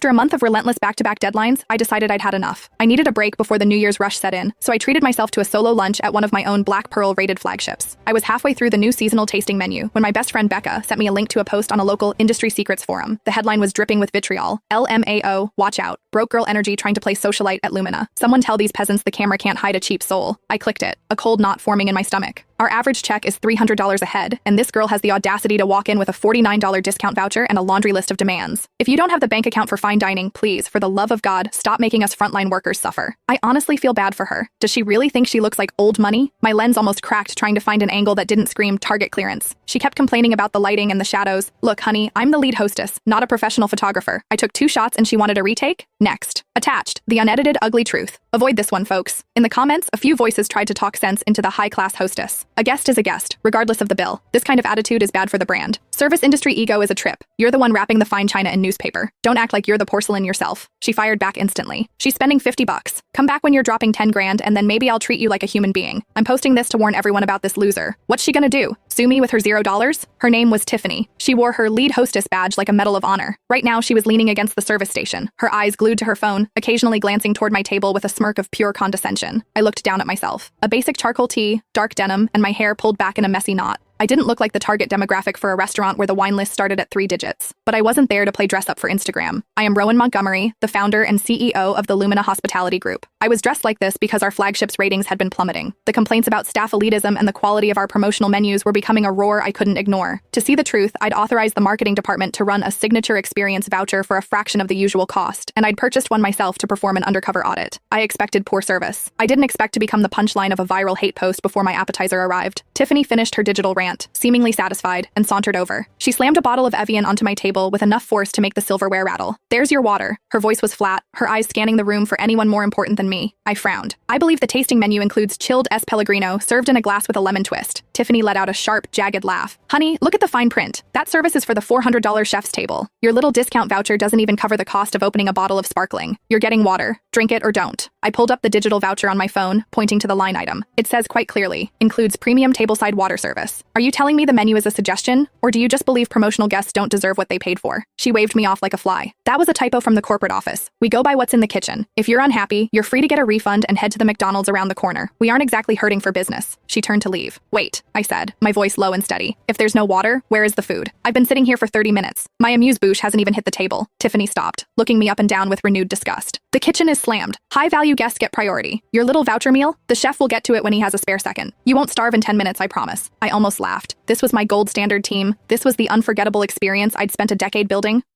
After a month of relentless back-to-back deadlines, I decided I'd had enough. I needed a break before the New Year's rush set in, so I treated myself to a solo lunch at one of my own Black Pearl-rated flagships. I was halfway through the new seasonal tasting menu when my best friend Becca sent me a link to a post on a local industry secrets forum. The headline was dripping with vitriol. LMAO, watch out. Broke girl energy trying to play socialite at Lumina. Someone tell these peasants the camera can't hide a cheap soul. I clicked it, a cold knot forming in my stomach. Our average check is $300 a head, and this girl has the audacity to walk in with a $49 discount voucher and a laundry list of demands. If you don't have the bank account for fine dining, please, for the love of God, stop making us frontline workers suffer. I honestly feel bad for her. Does she really think she looks like old money? My lens almost cracked trying to find an angle that didn't scream target clearance. She kept complaining about the lighting and the shadows. Look, honey, I'm the lead hostess, not a professional photographer. I took 2 shots and she wanted a retake? Next. Attached, the unedited ugly truth. Avoid this one, folks. In the comments, a few voices tried to talk sense into the high-class hostess. A guest is a guest, regardless of the bill. This kind of attitude is bad for the brand. Service industry ego is a trip. You're the one wrapping the fine china in newspaper. Don't act like you're the porcelain yourself. She fired back instantly. She's spending $50. Come back when you're dropping 10 grand and then maybe I'll treat you like a human being. I'm posting this to warn everyone about this loser. What's she gonna do? Sue me with her $0? Her name was Tiffany. She wore her lead hostess badge like a medal of honor. Right now, she was leaning against the service station, her eyes glued to her phone, occasionally glancing toward my table with a smirk of pure condescension. I looked down at myself. A basic charcoal tee, dark denim, and my hair pulled back in a messy knot. I didn't look like the target demographic for a restaurant where the wine list started at 3 digits. But I wasn't there to play dress up for Instagram. I am Rowan Montgomery, the founder and CEO of the Lumina Hospitality Group. I was dressed like this because our flagship's ratings had been plummeting. The complaints about staff elitism and the quality of our promotional menus were becoming a roar I couldn't ignore. To see the truth, I'd authorized the marketing department to run a signature experience voucher for a fraction of the usual cost, and I'd purchased one myself to perform an undercover audit. I expected poor service. I didn't expect to become the punchline of a viral hate post before my appetizer arrived. Tiffany finished her digital rant, seemingly satisfied, and sauntered over. She slammed a bottle of Evian onto my table with enough force to make the silverware rattle. There's your water. Her voice was flat, her eyes scanning the room for anyone more important than me. I frowned. I believe the tasting menu includes chilled S. Pellegrino served in a glass with a lemon twist. Tiffany let out a sharp, jagged laugh. Honey, look at the fine print. That service is for the $400 chef's table. Your little discount voucher doesn't even cover the cost of opening a bottle of sparkling. You're getting water. Drink it or don't. I pulled up the digital voucher on my phone, pointing to the line item. It says quite clearly, includes premium tableside water service. Are you telling me the menu is a suggestion? Or do you just believe promotional guests don't deserve what they paid for? She waved me off like a fly. That was a typo from the corporate office. We go by what's in the kitchen. If you're unhappy, you're free to get a refund and head to the McDonald's around the corner. We aren't exactly hurting for business. She turned to leave. Wait, I said, my voice low and steady. If there's no water, where is the food? I've been sitting here for 30 minutes. My amuse-bouche hasn't even hit the table. Tiffany stopped, looking me up and down with renewed disgust. The kitchen is slammed. High-value guests get priority. Your little voucher meal? The chef will get to it when he has a spare second. You won't starve in 10 minutes, I promise. I almost laughed. This was my gold standard team. This was the unforgettable experience I'd spent a decade building.